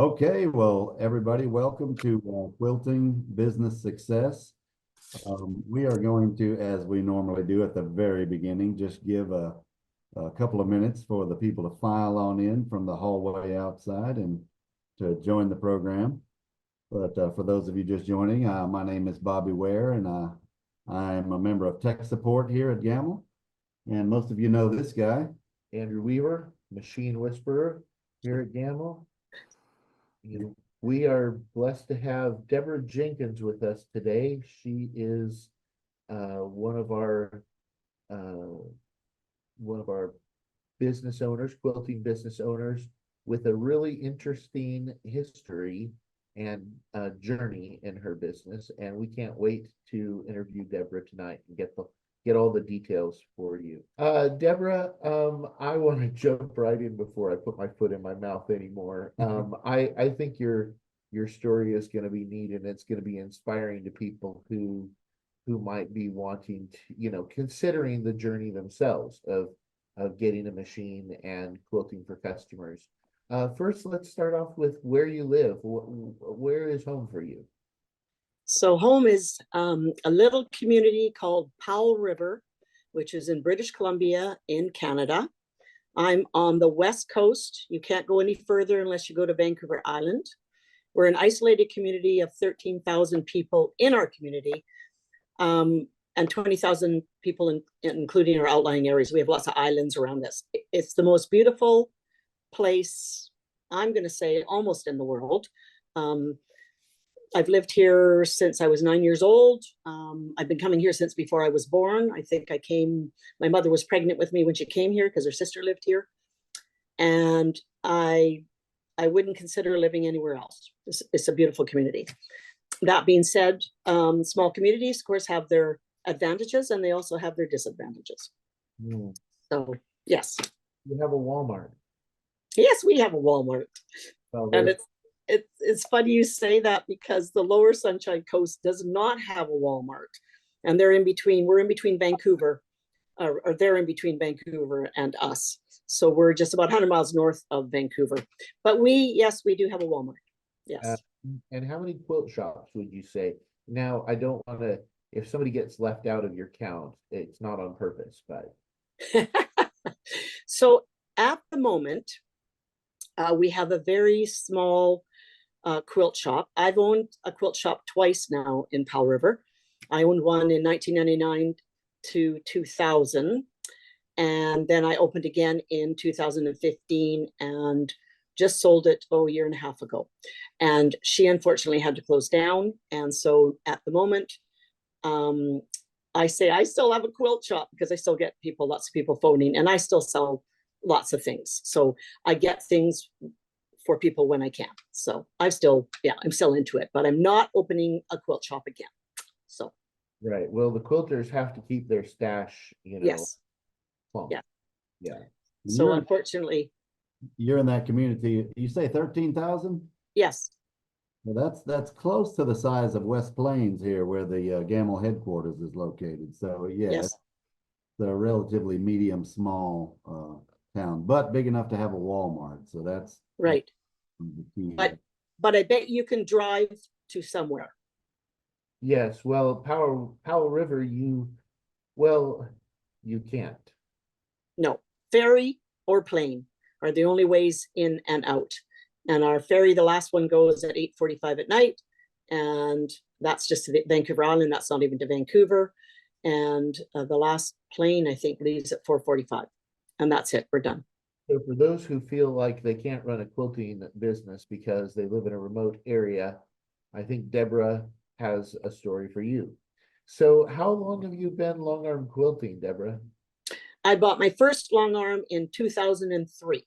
Okay, well, everybody, welcome to Quilting Business Success. We are going to, as we normally do at the very beginning, just give a couple of minutes for the people to file on in from the hallway outside and to join the program. But for those of you just joining, my name is Bobby Ware, and I'm a member of tech support here at Gamble. And most of you know this guy, Andrew Weaver, Machine Whisperer here at Gamble. We are blessed to have Deborah Jenkins with us today. She is one of our business owners, quilting business owners, with a really interesting history and journey in her business. And we can't wait to interview Deborah tonight and get all the details for you. Deborah, I want to jump right in before I put my foot in my mouth anymore. I think your story is going to be neat, and it's going to be inspiring to people who might be wanting to, considering the journey themselves of getting a machine and quilting for customers. First, let's start off with where you live. Where is home for you? So home is a little community called Powell River, which is in British Columbia in Canada. I'm on the west coast. You can't go any further unless you go to Vancouver Island. We're an isolated community of 13,000 people in our community, and 20,000 people including our outlying areas. We have lots of islands around us. It's the most beautiful place, I'm going to say, almost in the world. I've lived here since I was 9 years old. I've been coming here since before I was born. I think my mother was pregnant with me when she came here because her sister lived here. And I wouldn't consider living anywhere else. It's a beautiful community. That being said, small communities, of course, have their advantages and they also have their disadvantages. So, yes. You have a Walmart. Yes, we have a Walmart. And it's funny you say that because the Lower Sunshine Coast does not have a Walmart, and we're in between Vancouver, or they're in between Vancouver and us. So we're just about 100 miles north of Vancouver. But we do have a Walmart. Yes. And how many quilt shops would you say? Now, I don't want to, if somebody gets left out of your count, it's not on purpose, but. So at the moment, we have a very small quilt shop. I've owned a quilt shop twice now in Powell River. I owned one in 1999 to 2000, and then I opened again in 2015 and just sold it a year and a half ago. And she unfortunately had to close down. And so at the moment, I say I still have a quilt shop because I still get lots of people phoning, and I still sell lots of things. So I get things for people when I can. So I'm still into it, but I'm not opening a quilt shop again. So. Right. Well, the quilters have to keep their stash, Yes. plump. Yeah. Yeah. So unfortunately. You're in that community. You say 13,000? Yes. Well, that's close to the size of West Plains here, where the Gamble headquarters is located. So yeah, Yes. It's a relatively medium small town, but big enough to have a Walmart. So that's right. The key. But I bet you can drive to somewhere. Yes. Well, Powell River, you can't. No, ferry or plane are the only ways in and out. And our ferry, the last one, goes at 8:45 at night, and that's just to Vancouver Island. That's not even to Vancouver. And the last plane, I think, leaves at 4:45, and that's it. We're done. So for those who feel like they can't run a quilting business because they live in a remote area, I think Deborah has a story for you. So how long have you been longarm quilting, Deborah? I bought my first longarm in 2003.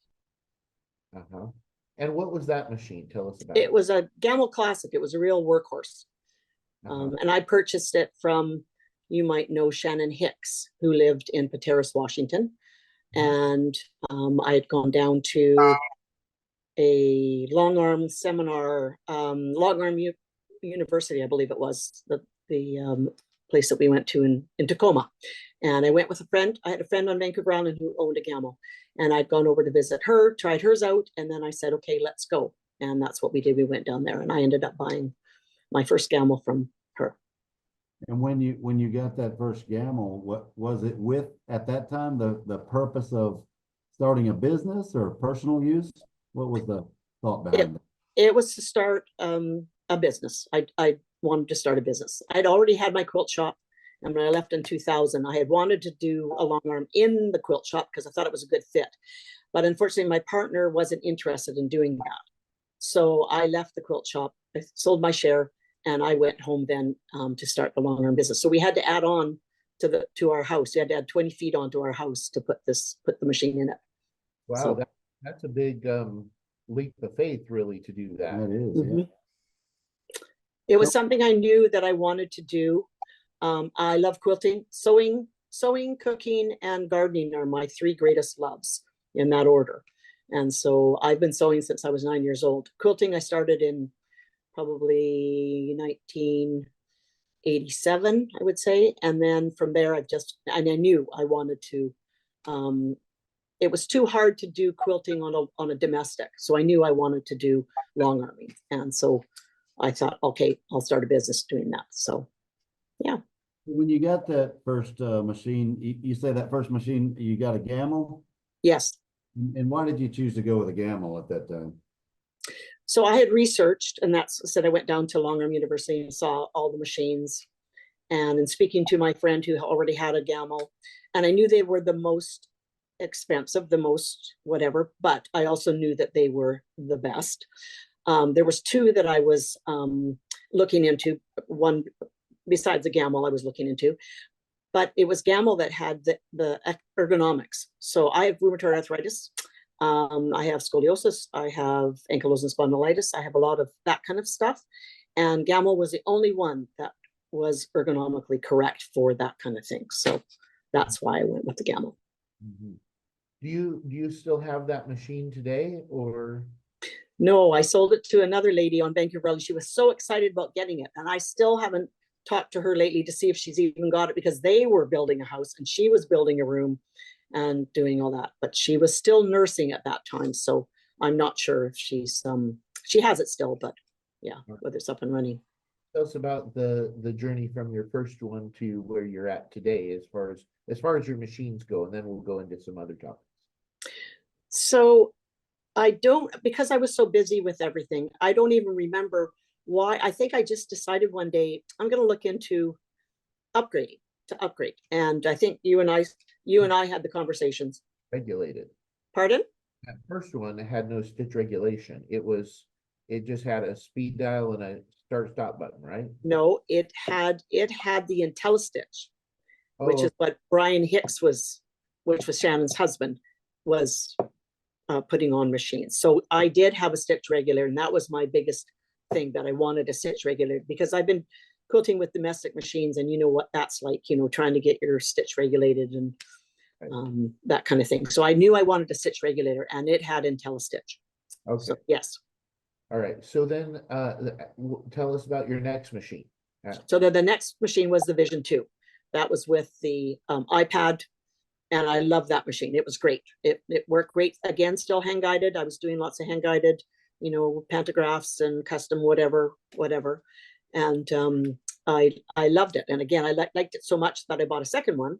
And what was that machine? Tell us about it. It was a Gamble Classic. It was a real workhorse. And I purchased it from, you might know, Shannon Hicks, who lived in Pateros, Washington. And I had gone down to a longarm seminar, longarm university, I believe it was, the place that we went to in Tacoma. And I went with a friend. I had a friend on Vancouver Island who owned a Gamble, and I'd gone over to visit her, tried hers out, and then I said, okay, let's go. And that's what we did. We went down there, and I ended up buying my first gamel from her. And when you got that first gamel, what was it with at that time, the purpose of starting a business or personal use? What was the thought behind it? It was to start a business. I wanted to start a business. I'd already had my quilt shop, and when I left in 2000, I had wanted to do a long arm in the quilt shop because I thought it was a good fit. But unfortunately, my partner wasn't interested in doing that. So I left the quilt shop, I sold my share, and I went home then to start the long arm business. So we had to add on to our house. We had to add 20 feet onto our house to put the machine in it. Wow, So, that's a big leap of faith, really, to do that. That is, yeah. It was something I knew that I wanted to do. I love quilting, sewing, cooking, and gardening are my three greatest loves in that order. And so I've been sewing since I was 9 years old. Quilting, I started in probably 1987, I would say. And then from there, and I knew I wanted to, it was too hard to do quilting on a domestic. So I knew I wanted to do long arming. And so I thought, okay, I'll start a business doing that. So, yeah. When you got that first machine, you say that first machine, you got a gamel? Yes. And why did you choose to go with a gamel at that time? So I had researched, and said I went down to Long Arm University and saw all the machines. And in speaking to my friend who already had a gamel, and I knew they were the most expensive, the most whatever, but I also knew that they were the best. There was two that I was looking into, one besides the gamel I was looking into, but it was gamel that had the ergonomics. So I have rheumatoid arthritis. I have scoliosis. I have ankylosing spondylitis. I have a lot of that kind of stuff. And gamel was the only one that was ergonomically correct for that kind of thing. So that's why I went with the gamel. Mm-hmm. Do you still have that machine today, or? No, I sold it to another lady on Vancouver Island. She was so excited about getting it. And I still haven't talked to her lately to see if she's even got it, because they were building a house and she was building a room and doing all that. But she was still nursing at that time. So I'm not sure if she's, she has it still, but yeah, whether it's up and running. Tell us about the journey from your first one to where you're at today, as far as your machines go, and then we'll go into some other topics. So because I was so busy with everything, I don't even remember why. I think I just decided one day I'm going to look into upgrading to upgrade. And I think you and I had the conversations. Regulated. Pardon? That first one had no stitch regulation. It just had a speed dial and a start-stop button, right? No, it had the IntelliStitch, which is what Brian Hicks which was Shannon's husband, was putting on machines. So I did have a stitch regulator, and that was my biggest thing, that I wanted a stitch regulator, because I've been quilting with domestic machines, and you know what that's like, trying to get your stitch regulated and that kind of thing. So I knew I wanted a stitch regulator, and it had IntelliStitch. Okay. So, yes. All right. So then tell us about your next machine. So the next machine was the Vision 2. That was with the iPad. And I love that machine. It was great. It worked great. Again, still hand guided. I was doing lots of hand guided, pantographs and custom whatever. And I loved it. And again, I liked it so much that I bought a second one.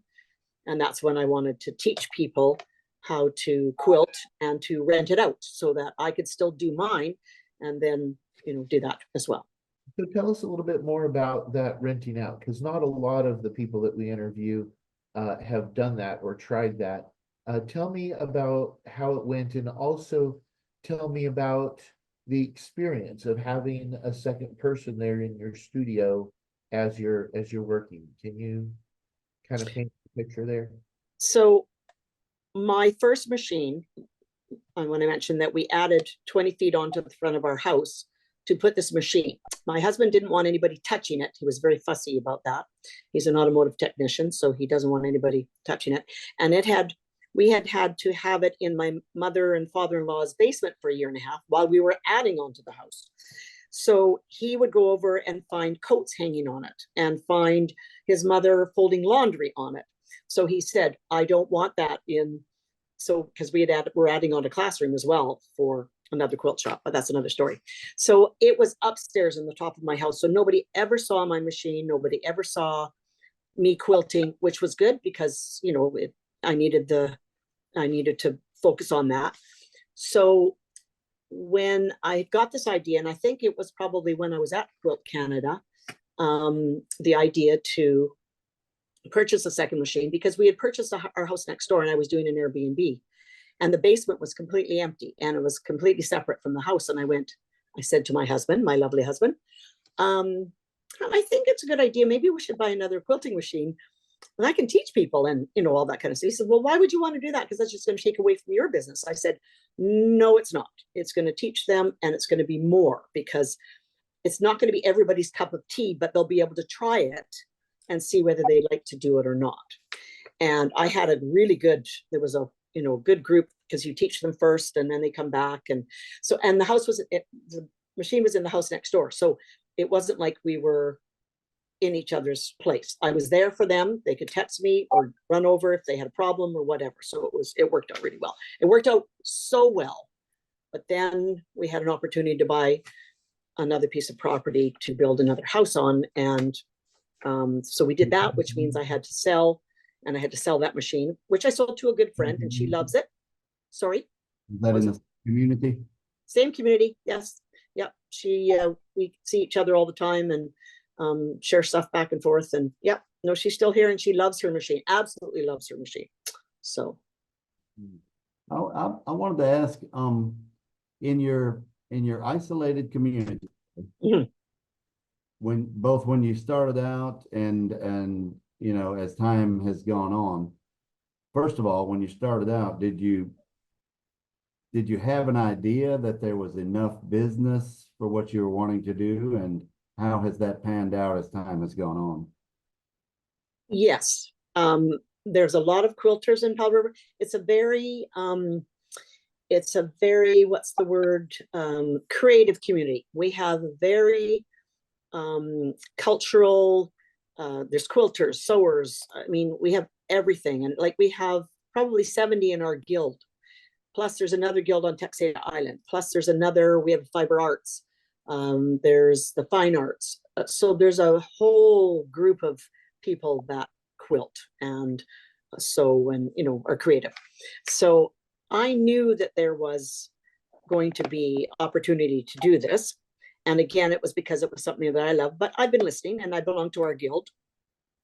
And that's when I wanted to teach people how to quilt and to rent it out, so that I could still do mine and then, do that as well. So tell us a little bit more about that renting out, because not a lot of the people that we interview have done that or tried that. Tell me about how it went, and also tell me about the experience of having a second person there in your studio as you're working. Can you kind of paint the picture there? So my first machine, when I mentioned that we added 20 feet onto the front of our house to put this machine, my husband didn't want anybody touching it. He was very fussy about that. He's an automotive technician, so he doesn't want anybody touching it. And we had to have it in my mother and father-in-law's basement for 1.5 years while we were adding onto the house. So he would go over and find coats hanging on it, and find his mother folding laundry on it. So he said, I don't want that in. So, because we're adding on a classroom as well for another quilt shop, but that's another story. So it was upstairs in the top of my house. So nobody ever saw my machine. Nobody ever saw me quilting, which was good because, you know, I needed to focus on that. So when I got this idea, and I think it was probably when I was at Quilt Canada, the idea to purchase a second machine, because we had purchased our house next door and I was doing an Airbnb, and the basement was completely empty and it was completely separate from the house. And I said to my husband, my lovely husband, I think it's a good idea. Maybe we should buy another quilting machine and I can teach people and, you know, all that kind of stuff. He said, well, why would you want to do that? Because that's just going to take away from your business. I said, no, it's not. It's going to teach them, and it's going to be more, because it's not going to be everybody's cup of tea, but they'll be able to try it and see whether they like to do it or not. And I had a really good, there was a, you know, good group, because you teach them first and then they come back. And so, and the house was, the machine was in the house next door. So it wasn't like we were in each other's place. I was there for them. They could text me or run over if they had a problem or whatever. So it worked out really well. It worked out so well. But then we had an opportunity to buy another piece of property to build another house on. And so we did that, which means I had to sell, and I had to sell that machine, which I sold to a good friend, and she loves it. Sorry. Is that in the community? Same community. Yes. Yep. We see each other all the time and share stuff back and forth. And yeah, no, she's still here and she loves her machine. Absolutely loves her machine. So. I wanted to ask, in your isolated community, when you started out and you know, as time has gone on, first of all, when you started out, did you have an idea that there was enough business for what you were wanting to do, and how has that panned out as time has gone on? Yes. There's a lot of quilters in Powell River. It's a very, what's the word? Creative community. We have a very cultural, there's quilters, sewers. I mean, we have everything. And like, we have probably 70 in our guild. Plus there's another guild on Texada Island. Plus there's another, we have fiber arts. There's the fine arts. So there's a whole group of people that quilt and sew and, you know, are creative. So I knew that there was going to be opportunity to do this. And again, it was because it was something that I love, but I've been listening, and I belong to our guild,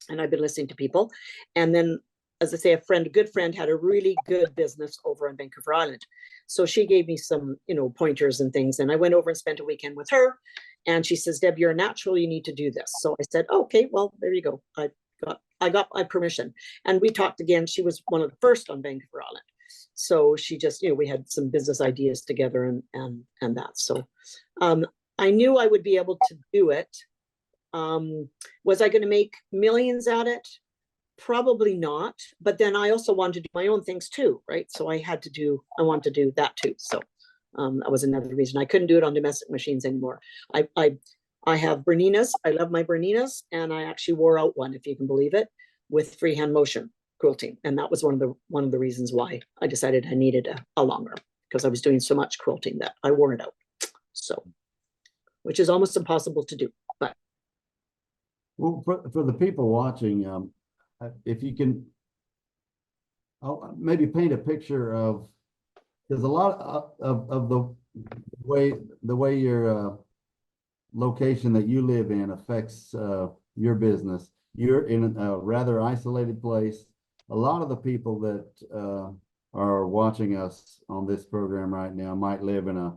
and I've been listening to people. And then, as I say, a good friend had a really good business over on Vancouver Island. So she gave me some, you know, pointers and things. And I went over and spent a weekend with her. And she says, Deb, you're a natural, you need to do this. So I said, oh, okay, well, there you go. I got my permission. And we talked again. She was one of the first on Vancouver Island. So she just, you know, we had some business ideas together and that. So I knew I would be able to do it. Was I going to make millions at it? Probably not. But then I also wanted to do my own things too, right? So I wanted to do that too. So that was another reason. I couldn't do it on domestic machines anymore. I have Berninas. I love my Berninas, and I actually wore out one, if you can believe it, with freehand motion quilting. And that was one of the reasons why I decided I needed a longarm, because I was doing so much quilting that I wore it out. So, which is almost impossible to do. But well, for the people watching, if you can maybe paint a picture of, there's a lot of the way your location that you live in affects your business. You're in a rather isolated place. A lot of the people that are watching us on this program right now might live in a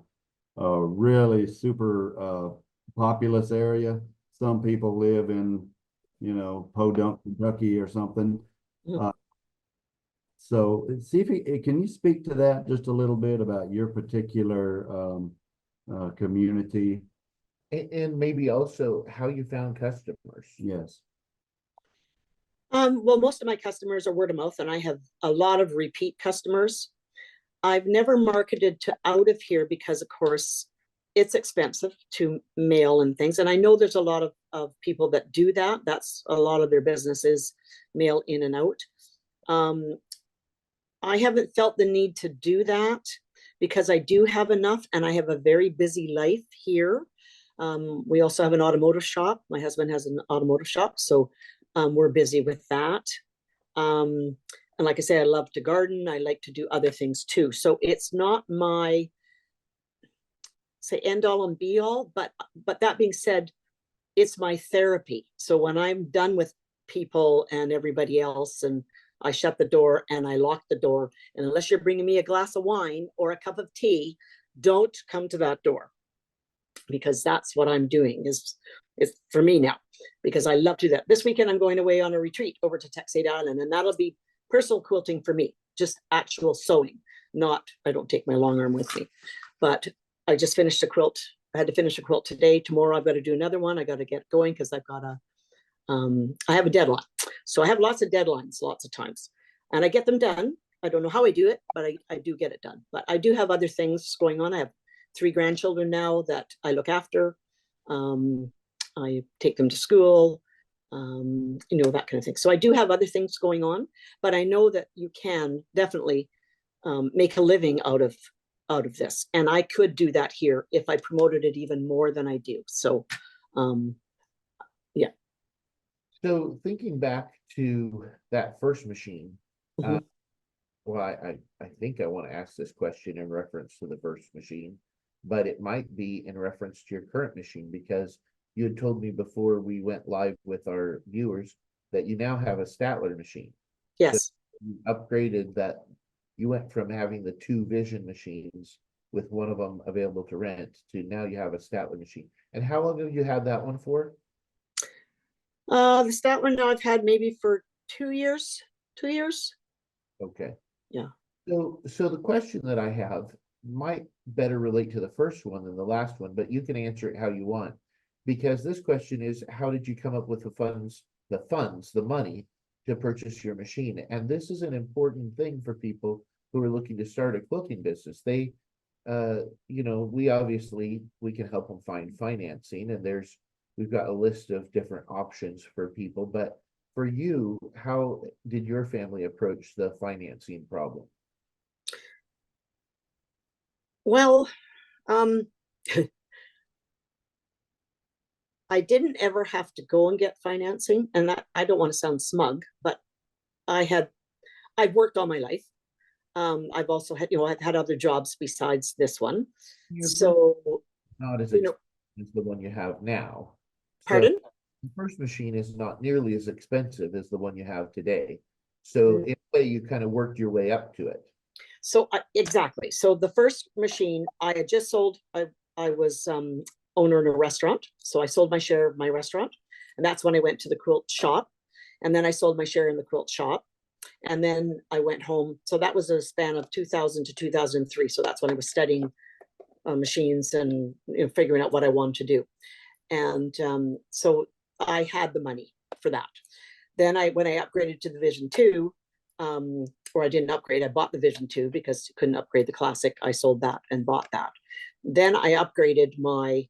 really super populous area. Some people live in, you know, Podunk, Kentucky or something. So see if can you speak to that just a little bit about your particular community? And maybe also how you found customers. Yes. well, most of my customers are word of mouth, and I have a lot of repeat customers. I've never marketed to out of here because, of course, it's expensive to mail and things. And I know there's a lot of people that do that. That's a lot of their businesses, mail in and out. I haven't felt the need to do that, because I do have enough and I have a very busy life here. We also have an automotive shop. My husband has an automotive shop, so we're busy with that. And like I say, I love to garden. I like to do other things too. So it's not my say end all and be all, but that being said, it's my therapy. So when I'm done with people and everybody else, and I shut the door and I lock the door, and unless you're bringing me a glass of wine or a cup of tea, don't come to that door, because that's what I'm doing is for me now, because I love to do that. This weekend, I'm going away on a retreat over to Texade Island, and that'll be personal quilting for me, just actual sewing, not, I don't take my long arm with me, but I just finished a quilt. I had to finish a quilt today. Tomorrow I've got to do another one. I got to get going because I've got I have a deadline. So I have lots of deadlines, lots of times, and I get them done. I don't know how I do it, but I do get it done. But I do have other things going on. I have 3 grandchildren now that I look after. I take them to school, that kind of thing. So I do have other things going on, but I know that you can definitely make a living out of this. And I could do that here if I promoted it even more than I do. So, yeah. So thinking back to that first machine, well, I think I want to ask this question in reference to the first machine, but it might be in reference to your current machine, because you had told me before we went live with our viewers that you now have a Statler machine. Yes. So you upgraded that. You went from having the 2 Vision machines with one of them available to rent to now you have a Statler machine. And how long have you had that one for? The Statler now I've had maybe for 2 years. 2 years. Okay. Yeah. So the question that I have might better relate to the first one than the last one, but you can answer it how you want. Because this question is, how did you come up with the money to purchase your machine? And this is an important thing for people who are looking to start a quilting business. They, we can help them find financing, and we've got a list of different options for people. But for you, how did your family approach the financing problem? Well, I didn't ever have to go and get financing, and that, I don't want to sound smug, but I've worked all my life. I've also had, I've had other jobs besides this one. So not as expensive as the one you have now. Pardon? So the first machine is not nearly as expensive as the one you have today. So in a way, you kind of worked your way up to it. So exactly. So the first machine I had just sold, I was owner in a restaurant. So I sold my share of my restaurant. And that's when I went to the quilt shop. And then I sold my share in the quilt shop. And then I went home. So that was a span of 2000 to 2003. So that's when I was studying machines and figuring out what I wanted to do. And so I had the money for that. Then when I upgraded to the Vision 2, or I didn't upgrade, I bought the Vision 2 because you couldn't upgrade the Classic. I sold that and bought that. Then I upgraded my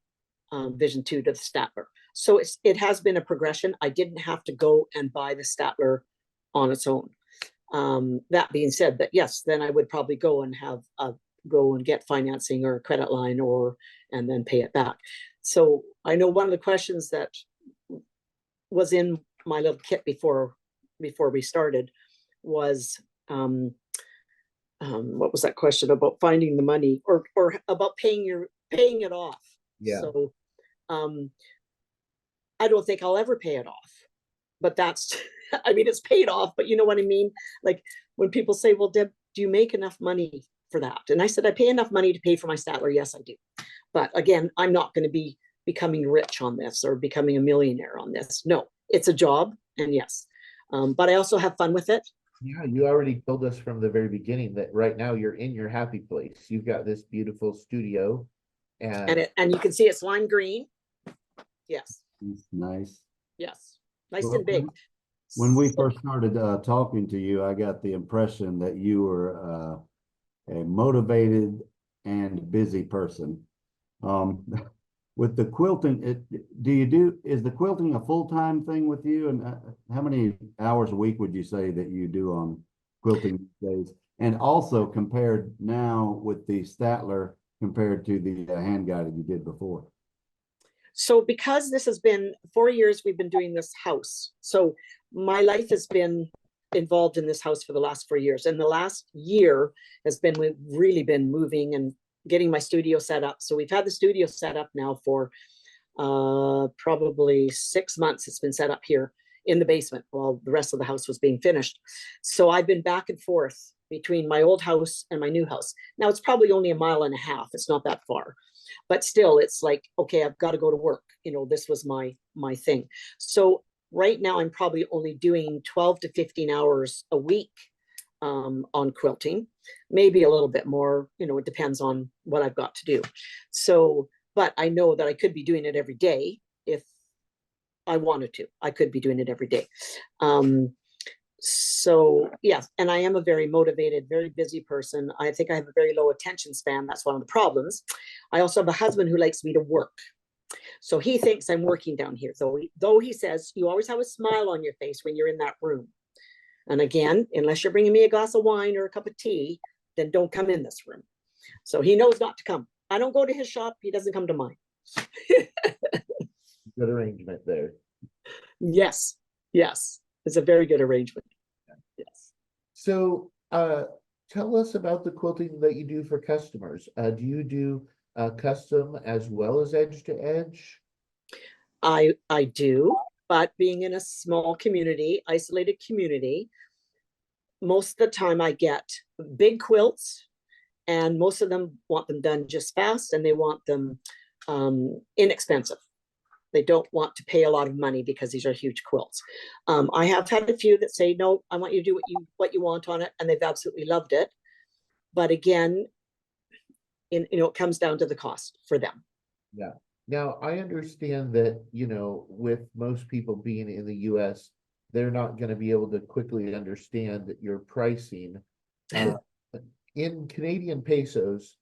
Vision 2 to the Statler. So it has been a progression. I didn't have to go and buy the Statler on its own. That being said, that yes, then I would probably go and get financing or a credit line and then pay it back. So I know one of the questions that was in my little kit before we started was what was that question about finding the money or about paying it off. Yeah. So I don't think I'll ever pay it off, but that's I mean, it's paid off, but you know what I mean? Like when people say, well, Deb, do you make enough money for that? And I said, I pay enough money to pay for my Statler. Yes, I do. But again, I'm not going to be becoming rich on this or becoming a millionaire on this. No, it's a job. And yes, but I also have fun with it. Yeah, you already told us from the very beginning that right now you're in your happy place. You've got this beautiful studio, and you can see it's lime green. Yes. Nice. Yes. Nice and big. When we first started talking to you, I got the impression that you were a motivated and busy person. With the quilting, is the quilting a full-time thing with you? And how many hours a week would you say that you do on quilting these days? And also compared now with the Statler compared to the hand guided you did before. So because this has been 4 years, we've been doing this house. So my life has been involved in this house for the last 4 years. And the last year has been, we've really been moving and getting my studio set up. So we've had the studio set up now for probably 6 months. It's been set up here in the basement while the rest of the house was being finished. So I've been back and forth between my old house and my new house. Now it's probably only 1.5 miles. It's not that far, but still it's like, okay, I've got to go to work. You know, this was my thing. So right now I'm probably only doing 12 to 15 hours a week on quilting, maybe a little bit more, you know, it depends on what I've got to do. So, but I know that I could be doing it every day if I wanted to. I could be doing it every day. So yes, and I am a very motivated, very busy person. I think I have a very low attention span. That's one of the problems. I also have a husband who likes me to work. So he thinks I'm working down here. So though he says, you always have a smile on your face when you're in that room. And again, unless you're bringing me a glass of wine or a cup of tea, then don't come in this room. So he knows not to come. I don't go to his shop. He doesn't come to mine. Good arrangement there. Yes. Yes. It's a very good arrangement. Yes. So tell us about the quilting that you do for customers. Do you do custom as well as edge to edge? I do, but being in a small community, isolated community, most of the time I get big quilts, and most of them want them done just fast, and they want them inexpensive. They don't want to pay a lot of money because these are huge quilts. I have had a few that say, no, I want you to do what you want on it, and they've absolutely loved it. But again, it comes down to the cost for them. Yeah. Now, I understand that, with most people being in the US, they're not going to be able to quickly understand your pricing. In Canadian pesos,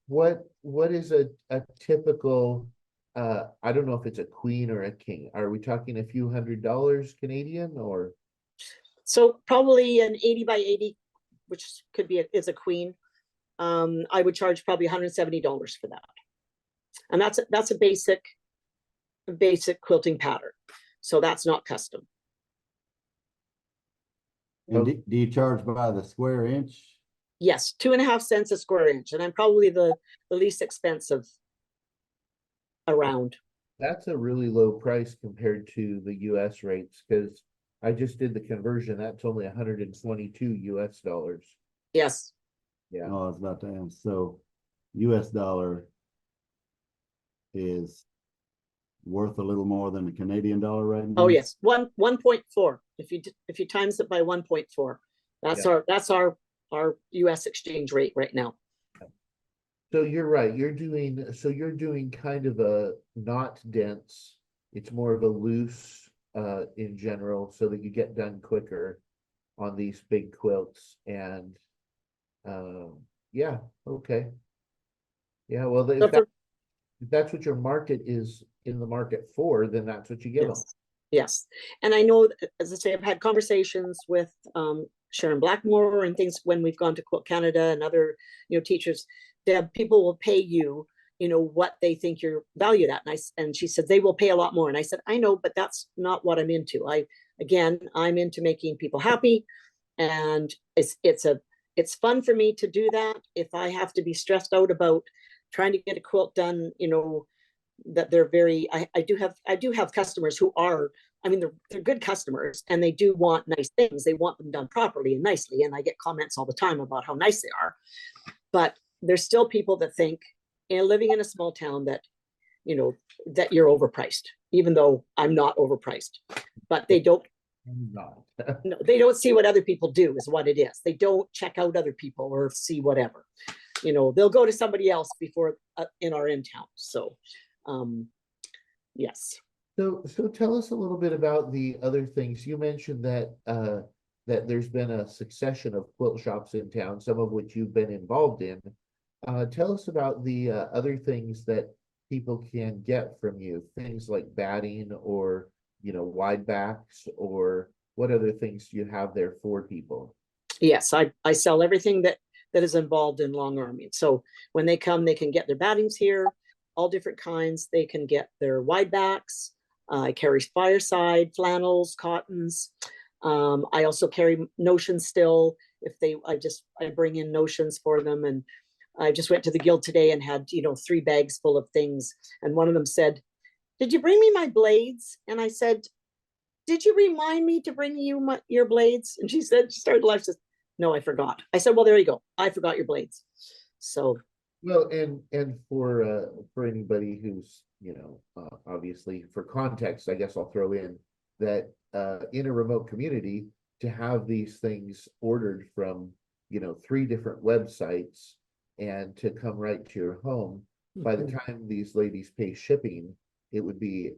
what is a typical, I don't know if it's a queen or a king. Are we talking a few $100 Canadian or? So probably an 80 by 80, which could be is a queen. I would charge probably $170 for that. And that's a basic quilting pattern. So that's not custom. And do you charge by the square inch? Yes, 2.5 cents a square inch. And I'm probably the least expensive around. That's a really low price compared to the US rates, because I just did the conversion. That's only 122 US dollars. Yes. Yeah. Oh, I was about to ask. So US dollar is worth a little more than the Canadian dollar right now. Oh yes, 1.4. If you times it by 1.4, that's our US exchange rate right now. So you're right. You're doing kind of a not dense. It's more of a loose in general, so that you get done quicker on these big quilts. And yeah, okay. Yeah, well, if that's what your market is in the market for, then that's what you give them. Yes. And I know, as I say, I've had conversations with Sharon Blackmore and things when we've gone to Quilt Canada and other, teachers. Deb, people will pay you, what they think you're valued at. And she said, they will pay a lot more. And I said, I know, but that's not what I'm into. I'm into making people happy. And it's fun for me to do that. If I have to be stressed out about trying to get a quilt done, that they're very, I do have customers who are, they're good customers, and they do want nice things. They want them done properly and nicely. And I get comments all the time about how nice they are. But there's still people that think, living in a small town, that, that you're overpriced, even though I'm not overpriced. But they don't, No. no, they don't see what other people do is what it is. They don't check out other people or see whatever. They'll go to somebody else before in our in-town. So, yes. So tell us a little bit about the other things. You mentioned that that there's been a succession of quilt shops in town, some of which you've been involved in. Tell us about the other things that people can get from you, things like batting or, wide backs, or what other things do you have there for people? Yes, I sell everything that is involved in long arming. So when they come, they can get their battings here, all different kinds. They can get their wide backs. I carry fireside, flannels, cottons. I also carry notions still. If I bring in notions for them. And I just went to the guild today and had, 3 bags full of things. And one of them said, "Did you bring me my blades?" And I said, "Did you remind me to bring you your blades?" And she started to laugh. She says, "No, I forgot." I said, "Well, there you go. I forgot your blades." So, Well, and for anybody who's, obviously for context, I guess I'll throw in that in a remote community to have these things ordered from, 3 different websites and to come right to your home, by the time these ladies pay shipping, it would be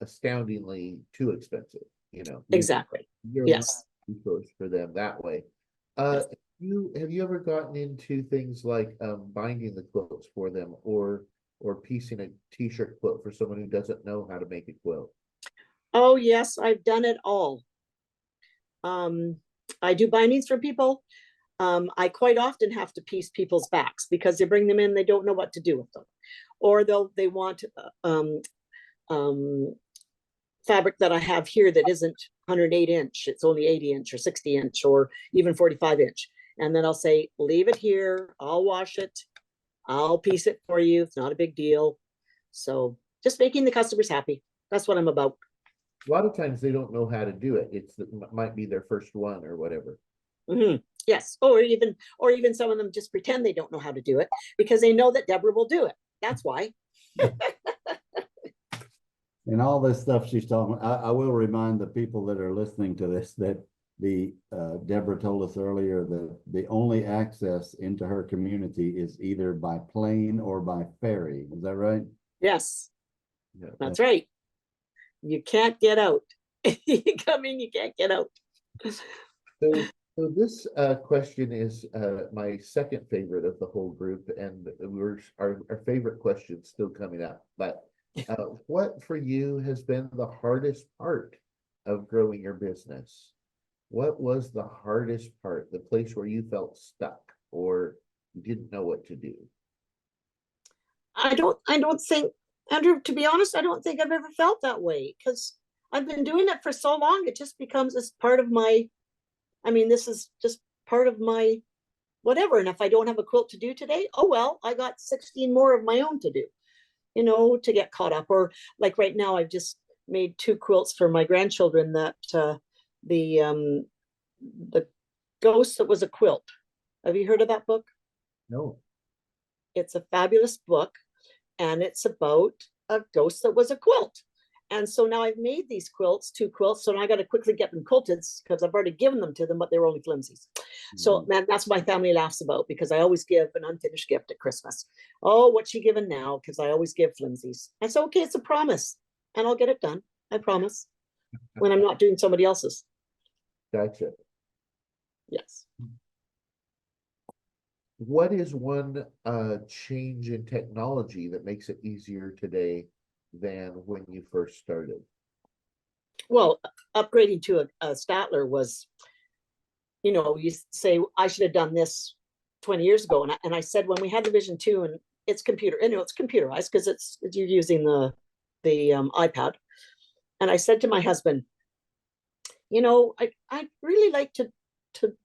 astoundingly too expensive, exactly. you're a Yes. resource for them that way. Yes. Have you ever gotten into things like binding the quilts for them, or piecing a t-shirt quilt for someone who doesn't know how to make a quilt? Oh, yes, I've done it all. I do bindings for people. I quite often have to piece people's backs because they bring them in, they don't know what to do with them, or they want um, fabric that I have here that isn't 108 inch. It's only 80 inch or 60 inch or even 45 inch. And then I'll say, "Leave it here. I'll wash it. I'll piece it for you. It's not a big deal." So just making the customers happy. That's what I'm about. A lot of times they don't know how to do it. Might be their first one or whatever. Mm-hmm. Yes. Or even some of them just pretend they don't know how to do it because they know that Deborah will do it. That's why. And all this stuff she's talking, I will remind the people that are listening to this that Deborah told us earlier that the only access into her community is either by plane or by ferry. Is that right? Yes, Yeah. that's right. You can't get out. You come in, you can't get out. So this question is my second favorite of the whole group, and our favorite question still coming up. But what for you has been the hardest part of growing your business? What was the hardest part, the place where you felt stuck or you didn't know what to do? I don't think, Andrew, to be honest, I don't think I've ever felt that way because I've been doing it for so long. It just becomes as part of my, this is just part of my whatever. And if I don't have a quilt to do today, oh well, I got 16 more of my own to do, to get caught up. Or like right now, I've just made 2 quilts for my grandchildren that the ghost that was a quilt. Have you heard of that book? No. It's a fabulous book, and it's about a ghost that was a quilt. And so now I've made these quilts, 2 quilts. So now I got to quickly get them quilted because I've already given them to them, but they were only flimsies. So man, that's what my family laughs about because I always give an unfinished gift at Christmas. "Oh, what's she giving now?" Because I always give flimsies. I said, "Okay, it's a promise, and I'll get it done. I promise." When I'm not doing somebody else's. Gotcha. Yes. What is one change in technology that makes it easier today than when you first started? Well, upgrading to a Statler was, you say, "I should have done this 20 years ago." And I said, when we had the Vision 2 and it's it's computerized because you're using the iPad. And I said to my husband, I'd really like to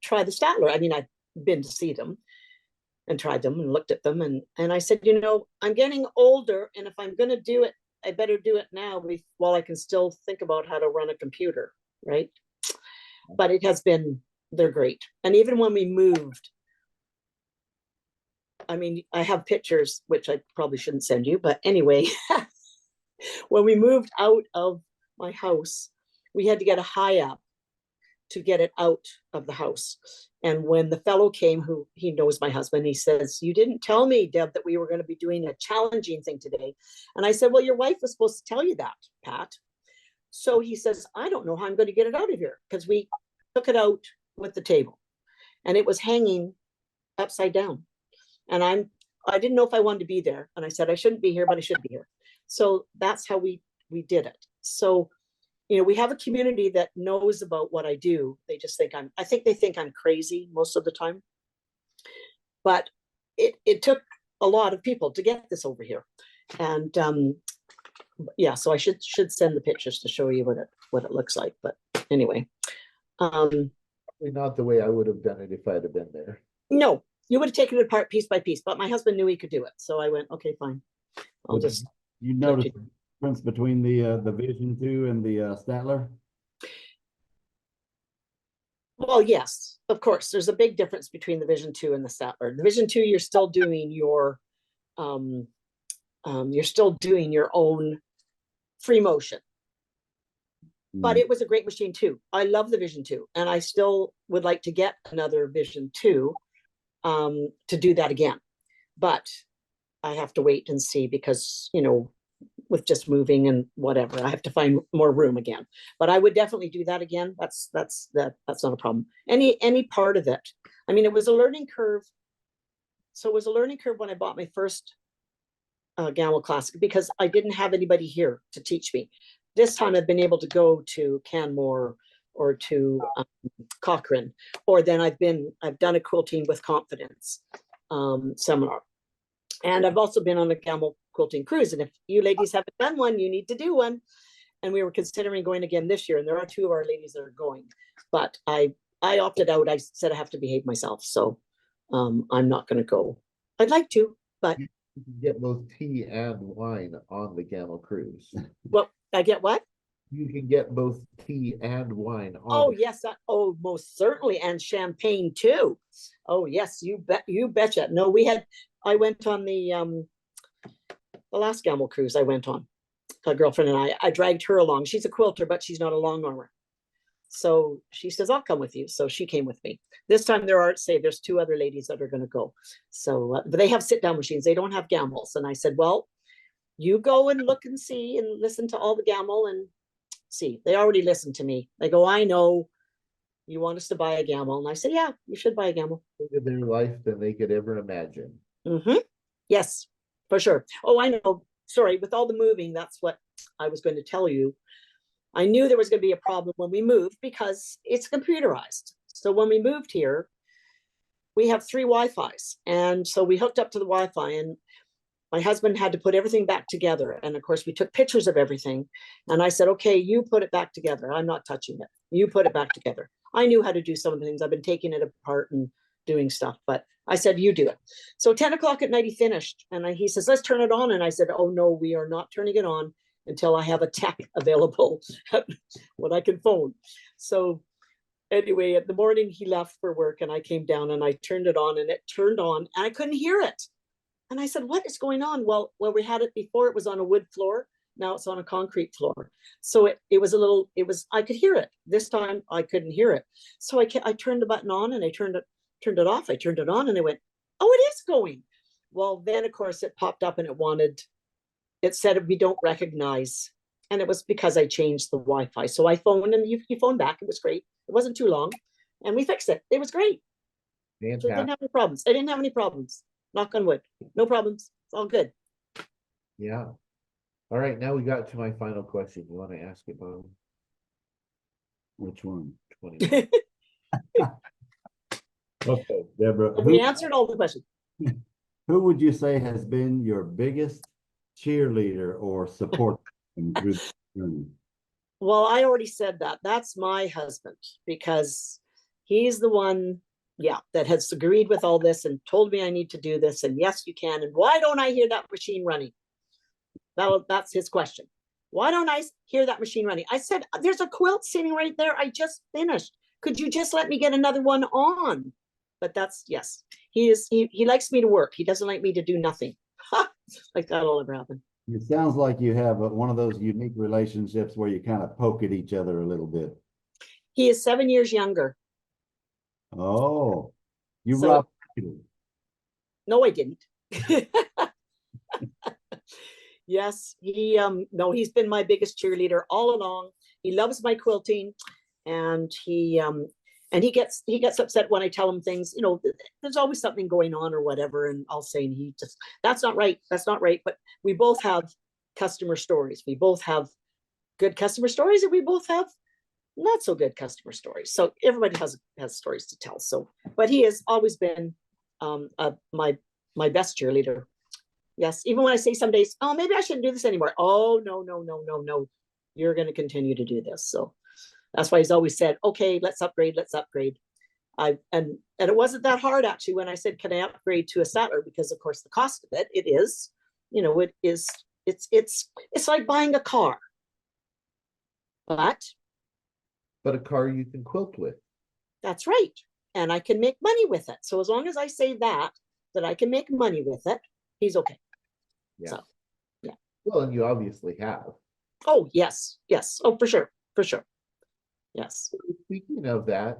try the Statler. I've been to see them and tried them and looked at them. And I said, I'm getting older. And if I'm going to do it, I better do it now while I can still think about how to run a computer. Right. But they're great. And even when we moved, I have pictures, which I probably shouldn't send you, but anyway, when we moved out of my house, we had to get a high up to get it out of the house. And when the fellow came, who he knows my husband, he says, "You didn't tell me, Deb, that we were going to be doing a challenging thing today." And I said, "Well, your wife was supposed to tell you that, Pat." So he says, "I don't know how I'm going to get it out of here," because we took it out with the table and it was hanging upside down. And I didn't know if I wanted to be there. And I said, I shouldn't be here, but I should be here. So that's how we did it. So we have a community that knows about what I do. They just think I think they think I'm crazy most of the time. But it took a lot of people to get this over here. And yeah, so I should send the pictures to show you what it looks like. But anyway, Probably not the way I would have done it if I'd have been there. no, you would have taken it apart piece by piece, but my husband knew he could do it. So I went, okay, fine. I'll just. You notice the difference between the Vision 2 and the Statler? Well, yes, of course. There's a big difference between the Vision 2 and the Statler. The Vision 2, you're still doing your own free motion. But it was a great machine too. I love the Vision 2, and I still would like to get another Vision 2 to do that again. But I have to wait and see because, with just moving and whatever, I have to find more room again. But I would definitely do that again. That's not a problem. Any part of it. I mean, it was a learning curve. So it was a learning curve when I bought my first Gamble Classic because I didn't have anybody here to teach me. This time I've been able to go to Canmore or to Cochrane, or then I've done a Quilting with Confidence seminar. And I've also been on a Gamble Quilting cruise. And if you ladies haven't done one, you need to do one. And we were considering going again this year. And there are 2 of our ladies that are going. But I opted out. I said I have to behave myself. So I'm not going to go. I'd like to, but. You can get both tea and wine on the Gamble cruise. Well, I get what? You can get both tea and wine on. Oh, yes. Most certainly. And champagne too. Oh, yes. You betcha. No, I went on the last Gamble cruise I went on. A girlfriend and I dragged her along. She's a quilter, but she's not a long armor. So she says, I'll come with you. So she came with me. This time there's 2 other ladies that are going to go. So, but they have sit-down machines. They don't have Gambles. And I said, well, you go and look and see and listen to all the Gamble and see. They already listened to me. They go, I know you want us to buy a Gamble. And I said, yeah, you should buy a Gamble. Look their life than they could ever imagine. Mm-hmm. Yes, for sure. Oh, I know. Sorry, with all the moving, that's what I was going to tell you. I knew there was going to be a problem when we moved because it's computerized. So when we moved here, we have 3 Wi-Fis. And so we hooked up to the Wi-Fi and my husband had to put everything back together. And of course, we took pictures of everything. And I said, okay, you put it back together. I'm not touching it. You put it back together. I knew how to do some of the things. I've been taking it apart and doing stuff, but I said, you do it. So 10 o'clock at night, he finished. And he says, let's turn it on. And I said, oh, no, we are not turning it on until I have a tech available when I can phone. So anyway, in the morning, he left for work and I came down and I turned it on and it turned on and I couldn't hear it. And I said, what is going on? Well, we had it before, it was on a wood floor. Now it's on a concrete floor. So I could hear it. This time I couldn't hear it. So I turned the button on and I turned it off. I turned it on and I went, oh, it is going. Well, then of course it popped up and it said, we don't recognize. And it was because I changed the Wi-Fi. So I phoned and you phoned back. It was great. It wasn't too long and we fixed it. It was great. Fantastic. So I didn't have any problems. I didn't have any problems. Knock on wood. No problems. It's all good. Yeah. All right. Now we got to my final question. You want to ask it, Bob? Which one? 20. Okay, Deborah. We answered all the questions. Who would you say has been your biggest cheerleader or support through the journey? Well, I already said that. That's my husband because he's the one, that has agreed with all this and told me I need to do this. And yes, you can. And why don't I hear that machine running? That's his question. Why don't I hear that machine running? I said, there's a quilt sitting right there. I just finished. Could you just let me get another one on? But yes, he likes me to work. He doesn't like me to do nothing. Like that'll ever happen. It sounds like you have one of those unique relationships where you kind of poke at each other a little bit. He is 7 years younger. Oh, you So- robbed. No, I didn't. Yes, he's been my biggest cheerleader all along. He loves my quilting and he gets upset when I tell him things, there's always something going on or whatever. And I'll say, and he just, that's not right. That's not right. But we both have customer stories. We both have good customer stories, and we both have not so good customer stories. So everybody has stories to tell. So, but he has always been my best cheerleader. Yes, even when I say some days, oh, maybe I shouldn't do this anymore. Oh, no, no, no, no, no. You're going to continue to do this. So that's why he's always said, okay, let's upgrade, let's upgrade. And it wasn't that hard actually when I said, can I upgrade to a Sattler? Because of course the cost of it is, it's like buying a car. But a car you can quilt with. that's right. And I can make money with it. So as long as I say that I can make money with it, he's okay. Yeah. So, yeah. Well, and you obviously have. Oh, yes. Yes. Oh, for sure. For sure. Yes. Speaking of that,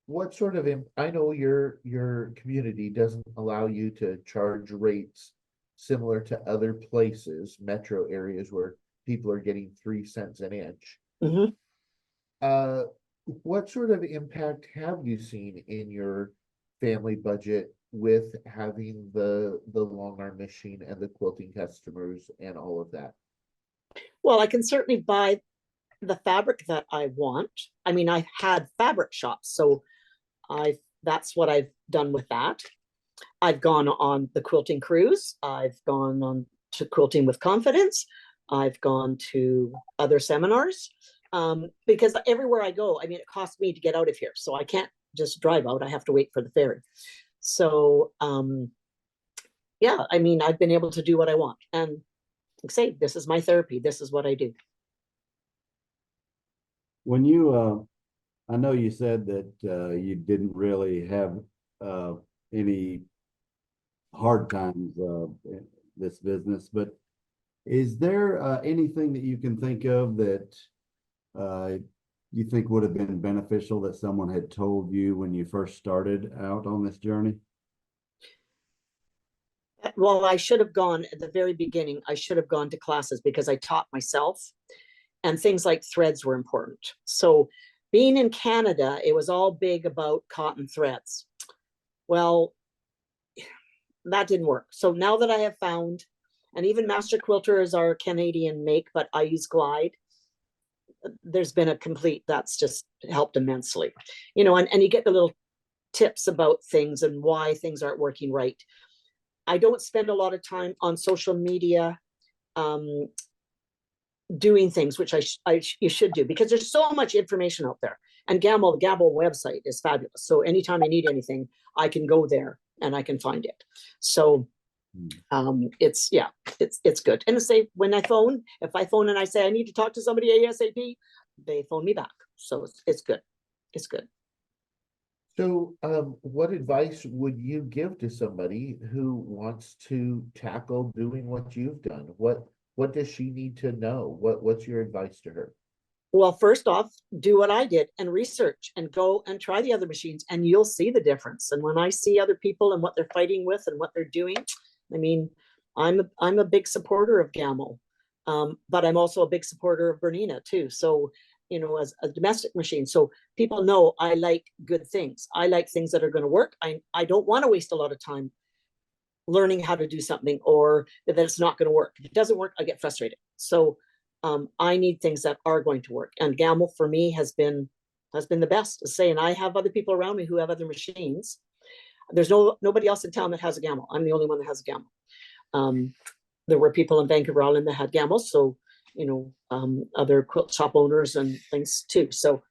what sort of, I know your community doesn't allow you to charge rates similar to other places, metro areas where people are getting 3 cents an inch. Mhm. What sort of impact have you seen in your family budget with having the long arm machine and the quilting customers and all of that? Well, I can certainly buy the fabric that I want. I mean, I've had fabric shops, so that's what I've done with that. I've gone on the quilting cruise. I've gone on to Quilting with Confidence. I've gone to other seminars because everywhere I go, I mean, it costs me to get out of here. So I can't just drive out. I have to wait for the ferry. So yeah, I mean, I've been able to do what I want. And say, this is my therapy. This is what I do. When you, I know you said that you didn't really have any hard times in this business, but is there anything that you can think of that you think would have been beneficial that someone had told you when you first started out on this journey? Well, I should have gone at the very beginning. I should have gone to classes because I taught myself, and things like threads were important. So being in Canada, it was all big about cotton threads. Well, that didn't work. So now that I have found, and even Master Quilters are Canadian make, but I use Glide, there's been a complete, that's just helped immensely. And you get the little tips about things and why things aren't working right. I don't spend a lot of time on social media doing things, which you should do, because there's so much information out there. And the Gamble website is fabulous. So anytime I need anything, I can go there and I can find it. So it's good. And say when if I phone and I say I need to talk to somebody ASAP, they phone me back. So it's good. It's good. So what advice would you give to somebody who wants to tackle doing what you've done? What does she need to know? What's your advice to her? Well, first off, do what I did and research and go and try the other machines, and you'll see the difference. And when I see other people and what they're fighting with and what they're doing, I mean, I'm a big supporter of Gamble, but I'm also a big supporter of Bernina too. So, as a domestic machine. So people know I like good things. I like things that are going to work. I don't want to waste a lot of time learning how to do something or that it's not going to work. If it doesn't work, I get frustrated. So I need things that are going to work. And Gamble for me has been the best to say. And I have other people around me who have other machines. There's nobody else in town that has a Gamble. I'm the only one that has a Gamble. There were people in Vancouver Island that had Gambles. So, other quilt shop owners and things too. So,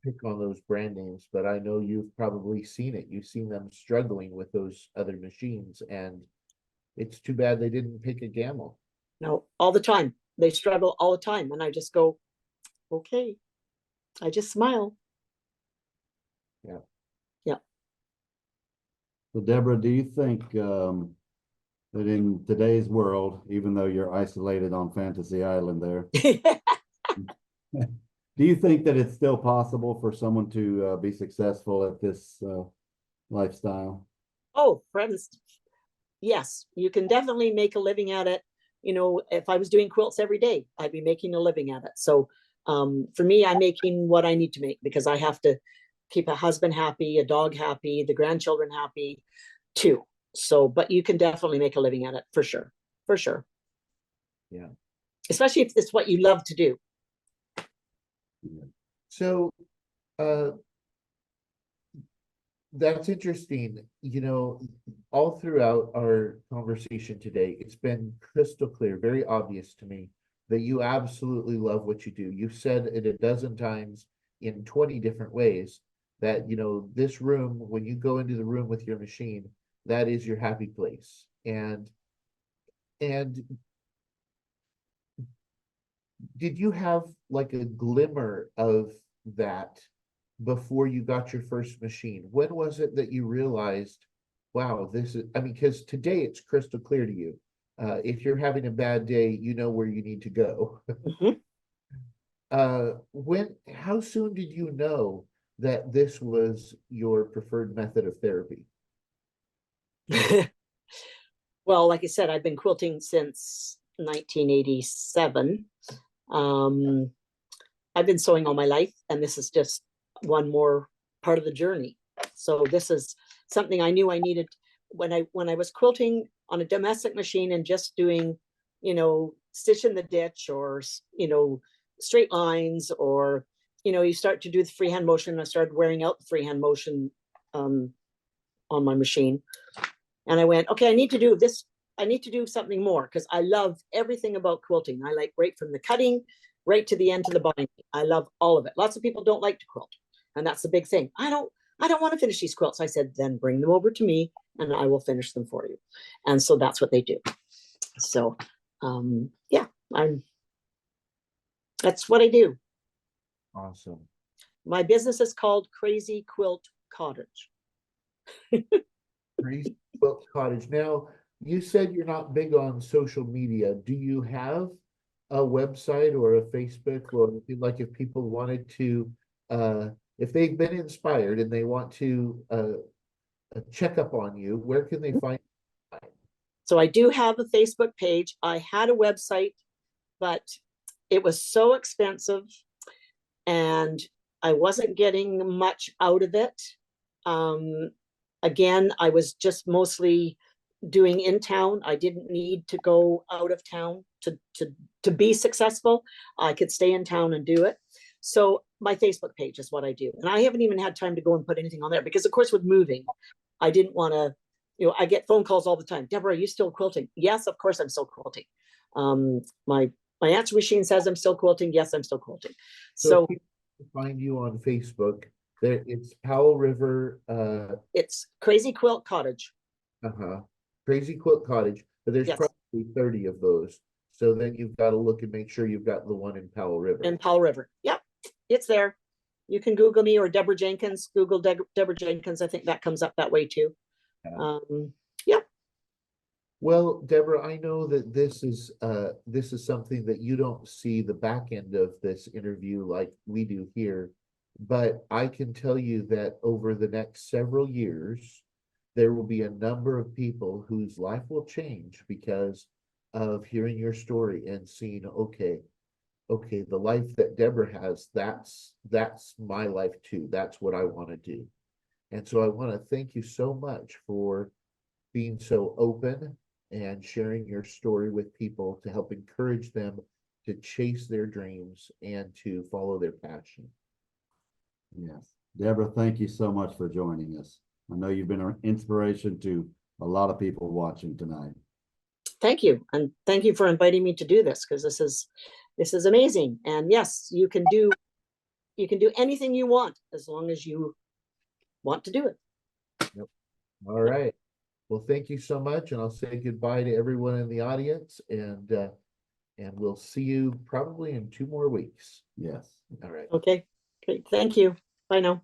pick on those brand names, but I know you've probably seen it. You've seen them struggling with those other machines, and it's too bad they didn't pick a Gamble. No, all the time. They struggle all the time. And I just go, okay. I just smile. Yeah. Yeah. So Deborah, do you think that in today's world, even though you're isolated on Fantasy Island there, do you think that it's still possible for someone to be successful at this lifestyle? Oh, friends. Yes, you can definitely make a living at it. If I was doing quilts every day, I'd be making a living at it. So for me, I'm making what I need to make because I have to keep a husband happy, a dog happy, the grandchildren happy too. So, but you can definitely make a living at it for sure. For sure. Yeah. especially if it's what you love to do. So, uh, that's interesting. You know, all throughout our conversation today, it's been crystal clear, very obvious to me that you absolutely love what you do. You've said it a dozen times in 20 different ways that, you know, this room, when you go into the room with your machine, that is your happy place. And did you have like a glimmer of that before you got your first machine? When was it that you realized, wow, this is, I mean, because today it's crystal clear to you. If you're having a bad day, you know where you need to go. Mhm. How soon did you know that this was your preferred method of therapy? Well, like I said, I've been quilting since 1987. Um, I've been sewing all my life, and this is just one more part of the journey. So this is something I knew I needed when I was quilting on a domestic machine and just doing, stitch in the ditch, or straight lines, or you start to do the freehand motion. I started wearing out the freehand motion on my machine, and I went, okay, I need to do this. I need to do something more, because I love everything about quilting. I like right from the cutting right to the end to the binding. I love all of it. Lots of people don't like to quilt, and that's the big thing. I don't want to finish these quilts. I said, then bring them over to me and I will finish them for you. And so that's what they do. So yeah, that's what I do. Awesome. My business is called Crazy Quilt Cottage. Crazy Quilt Cottage. Now, you said you're not big on social media. Do you have a website or a Facebook, or if people wanted to, if they've been inspired and they want to check up on you, where can they find you? So I do have a Facebook page. I had a website, but it was so expensive and I wasn't getting much out of it. Again, I was just mostly doing in town. I didn't need to go out of town to be successful. I could stay in town and do it. So my Facebook page is what I do. And I haven't even had time to go and put anything on there because, of course, with moving, I didn't want to, I get phone calls all the time. Deborah, are you still quilting? Yes, of course I'm still quilting. My answer machine says I'm still quilting. Yes, I'm still quilting. So people find you on Facebook. There, it's Powell River. It's Crazy Quilt Cottage. Crazy Quilt Cottage, but there's Yes. probably 30 of those. So then you've got to look and make sure you've got the one in Powell River. In Powell River. Yep, it's there. You can Google me or Deborah Jenkins. Google Deborah Jenkins. I think that comes up that way too. Yeah. Well, Deborah, I know that this is something that you don't see the back end of this interview like we do here, but I can tell you that over the next several years, there will be a number of people whose life will change because of hearing your story and seeing, okay, the life that Deborah has, that's my life too. That's what I want to do. And so I want to thank you so much for being so open and sharing your story with people to help encourage them to chase their dreams and to follow their passion. Yes. Deborah, thank you so much for joining us. I know you've been an inspiration to a lot of people watching tonight. Thank you. And thank you for inviting me to do this, because this is amazing. And yes, you can do anything you want as long as you want to do it. Yep. All right. Well, thank you so much. And I'll say goodbye to everyone in the audience, and we'll see you probably in 2 more weeks. Yes. All right. Okay. Great. Thank you. Bye now.